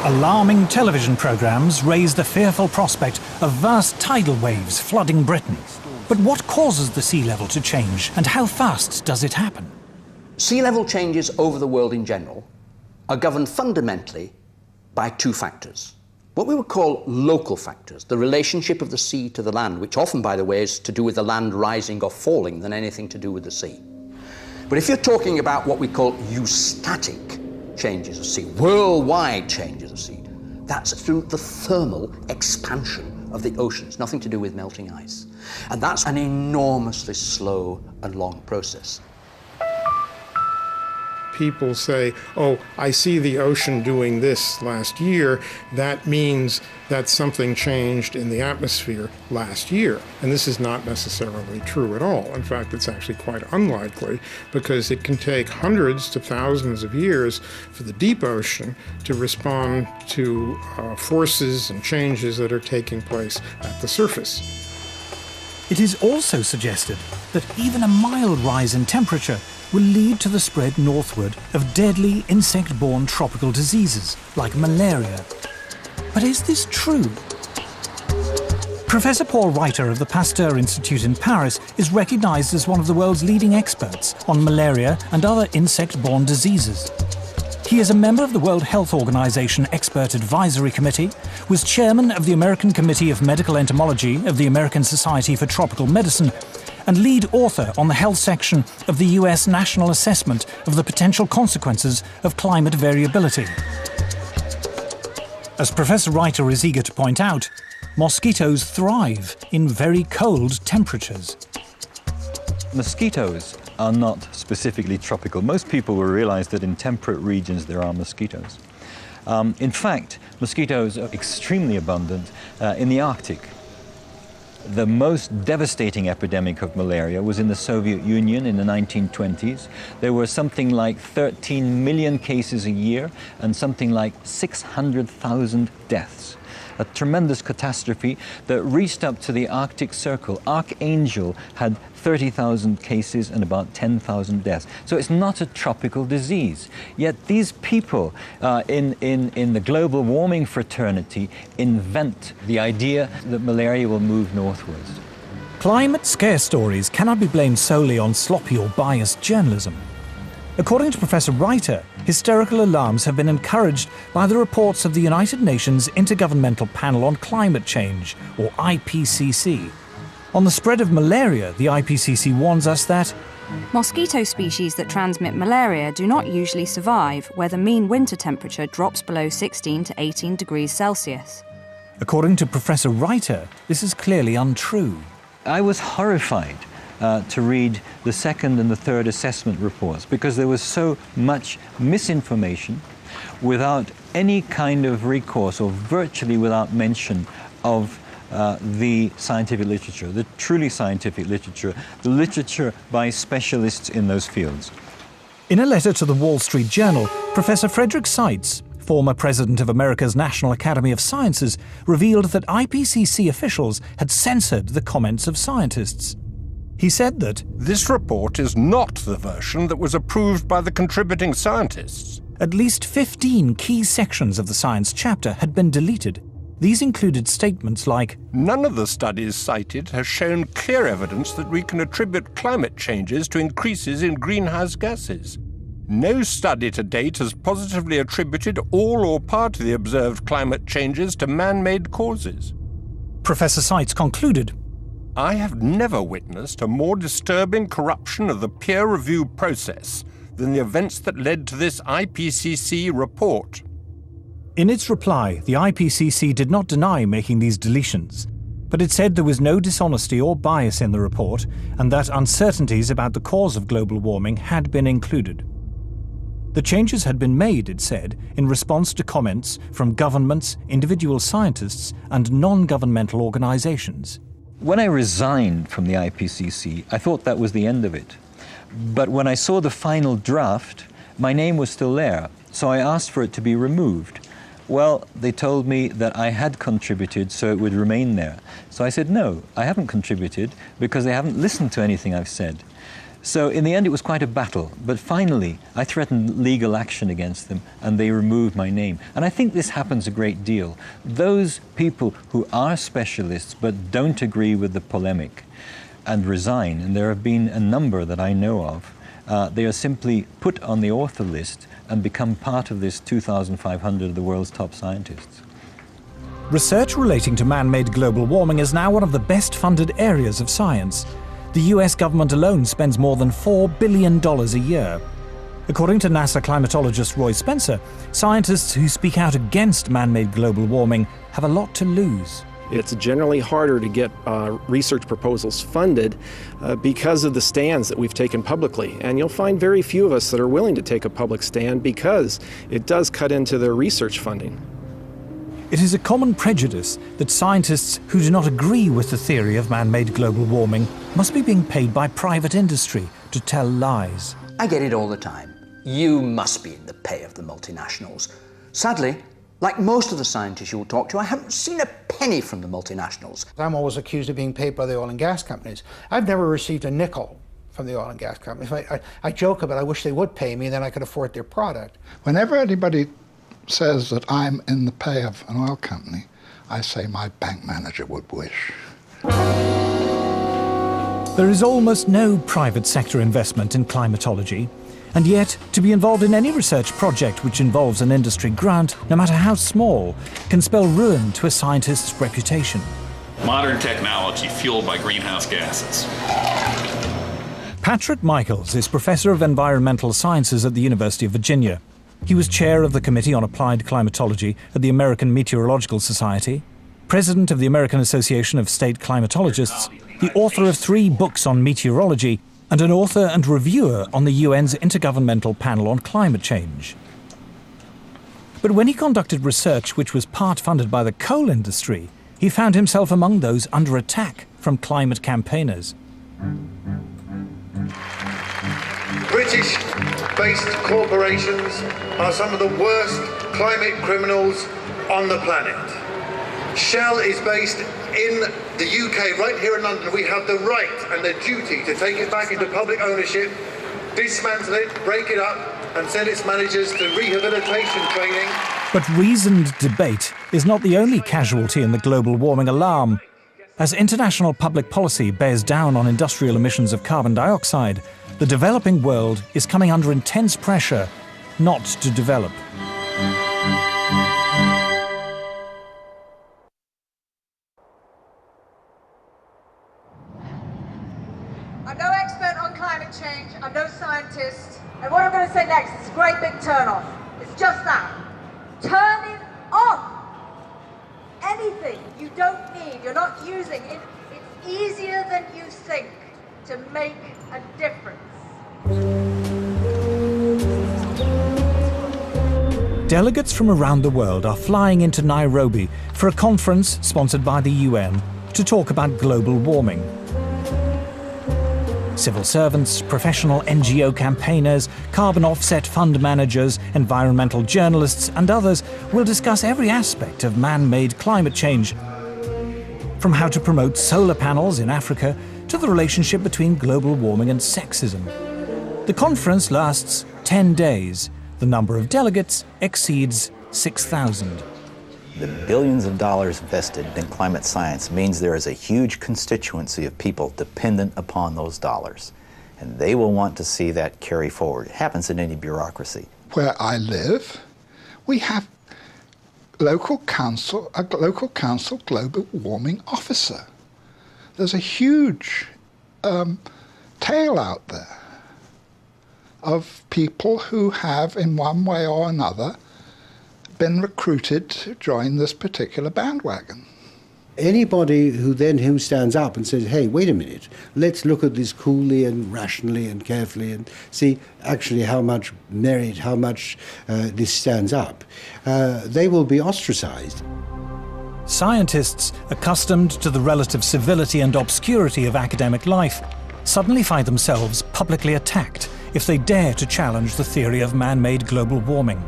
Alarming television programmes raise the fearful prospect of vast tidal waves flooding Britain. But what causes the sea level to change, and how fast does it happen? Sea level changes over the world in general are governed fundamentally by two factors. What we would call local factors, the relationship of the sea to the land, which often, by the way, is to do with the land rising or falling than anything to do with the sea. But if you're talking about what we call eustatic changes of sea, worldwide changes of sea, that's through the thermal expansion of the oceans, nothing to do with melting ice. And that's an enormously slow and long process. People say, oh, I see the ocean doing this last year. That means that something changed in the atmosphere last year. And this is not necessarily true at all. In fact, it's actually quite unlikely, because it can take hundreds to thousands of years for the deep ocean to respond to forces and changes that are taking place at the surface. It is also suggested that even a mild rise in temperature will lead to the spread northward of deadly insect-borne tropical diseases like malaria. But is this true? Professor Paul Reiter of the Pasteur Institute in Paris is recognized as one of the world's leading experts on malaria and other insect-borne diseases. He is a member of the World Health Organization Expert Advisory Committee, was chairman of the American Committee of Medical Entomology of the American Society for Tropical Medicine, and lead author on the health section of the US National Assessment of the Potential Consequences of Climate Variability. As Professor Reiter is eager to point out, mosquitoes thrive in very cold temperatures. Mosquitoes are not specifically tropical. Most people will realize that in temperate regions there are mosquitoes. In fact, mosquitoes are extremely abundant in the Arctic. The most devastating epidemic of malaria was in the Soviet Union in the 1920s. There were something like 13 million cases a year and something like 600,000 deaths. A tremendous catastrophe that reached up to the Arctic Circle. Archangel had 30,000 cases and about 10,000 deaths. So it's not a tropical disease. Yet these people in the global warming fraternity invent the idea that malaria will move northwards. Climate scare stories cannot be blamed solely on sloppy or biased journalism. According to Professor Reiter, hysterical alarms have been encouraged by the reports of the United Nations Intergovernmental Panel on Climate Change, or IPCC. On the spread of malaria, the IPCC warns us that mosquito species that transmit malaria do not usually survive where the mean winter temperature drops below 16 to 18 degrees Celsius. According to Professor Reiter, this is clearly untrue. I was horrified to read the second and the third assessment reports because there was so much misinformation without any kind of recourse, or virtually without mention of the scientific literature, the truly scientific literature, the literature by specialists in those fields. In a letter to the Wall Street Journal, Professor Frederick Seitz, former president of America's National Academy of Sciences, revealed that IPCC officials had censored the comments of scientists. He said that this report is not the version that was approved by the contributing scientists. At least 15 key sections of the science chapter had been deleted. These included statements like, none of the studies cited has shown clear evidence that we can attribute climate changes to increases in greenhouse gases. No study to date has positively attributed all or part of the observed climate changes to man-made causes. Professor Seitz concluded, I have never witnessed a more disturbing corruption of the peer review process than the events that led to this IPCC report. In its reply, the IPCC did not deny making these deletions, but it said there was no dishonesty or bias in the report and that uncertainties about the cause of global warming had been included. The changes had been made, it said, in response to comments from governments, individual scientists, and non-governmental organizations. When I resigned from the IPCC, I thought that was the end of it. But when I saw the final draft, my name was still there, so I asked for it to be removed. Well, they told me that I had contributed, so it would remain there. So I said, no, I haven't contributed because they haven't listened to anything I've said. So in the end, it was quite a battle. But finally, I threatened legal action against them, and they removed my name. And I think this happens a great deal. Those people who are specialists but don't agree with the polemic and resign, and there have been a number that I know of, they are simply put on the author list and become part of this 2,500 of the world's top scientists. Research relating to man-made global warming is now one of the best-funded areas of science. The US government alone spends more than $4 billion a year. According to NASA climatologist Roy Spencer, scientists who speak out against man-made global warming have a lot to lose. It's generally harder to get research proposals funded because of the stands that we've taken publicly. And you'll find very few of us that are willing to take a public stand because it does cut into their research funding. It is a common prejudice that scientists who do not agree with the theory of man-made global warming must be being paid by private industry to tell lies. I get it all the time. You must be in the pay of the multinationals. Sadly, like most of the scientists you'll talk to, I haven't seen a penny from the multinationals. I'm always accused of being paid by the oil and gas companies. I've never received a nickel from the oil and gas companies. I joke about I wish they would pay me, then I could afford their product. Whenever anybody says that I'm in the pay of an oil company, I say my bank manager would wish. There is almost no private sector investment in climatology, and yet to be involved in any research project which involves an industry grant, no matter how small, can spell ruin to a scientist's reputation. Modern technology fueled by greenhouse gases. Patrick Michaels is Professor of Environmental Sciences at the University of Virginia. He was chair of the Committee on Applied Climatology at the American Meteorological Society, president of the American Association of State Climatologists, the author of 3 books on meteorology, and an author and reviewer on the UN's Intergovernmental Panel on Climate Change. But when he conducted research which was part funded by the coal industry, he found himself among those under attack from climate campaigners. British-based corporations are some of the worst climate criminals on the planet. Shell is based in the UK, right here in London. We have the right and the duty to take it back into public ownership, dismantle it, break it up, and send its managers to rehabilitation training. But reasoned debate is not the only casualty in the global warming alarm. As international public policy bears down on industrial emissions of carbon dioxide, the developing world is coming under intense pressure not to develop. I'm no expert on climate change, I'm no scientist, and what I'm going to say next is a great big turn-off. It's just that. Turn it off! Anything you don't need, you're not using, it's easier than you think to make a difference. Delegates from around the world are flying into Nairobi for a conference sponsored by the UN to talk about global warming. Civil servants, professional NGO campaigners, carbon offset fund managers, environmental journalists, and others will discuss every aspect of man-made climate change, from how to promote solar panels in Africa to the relationship between global warming and sexism. The conference lasts 10 days. The number of delegates exceeds 6,000. The billions of dollars invested in climate science means there is a huge constituency of people dependent upon those dollars. And they will want to see that carry forward. It happens in any bureaucracy. Where I live, we have a local council global warming officer. There's a huge tail out there of people who have, in one way or another, been recruited to join this particular bandwagon. Anybody who stands up and says, hey, wait a minute, let's look at this coolly and rationally and carefully and see actually how much merit, how much this stands up, they will be ostracized. Scientists, accustomed to the relative civility and obscurity of academic life, suddenly find themselves publicly attacked if they dare to challenge the theory of man-made global warming.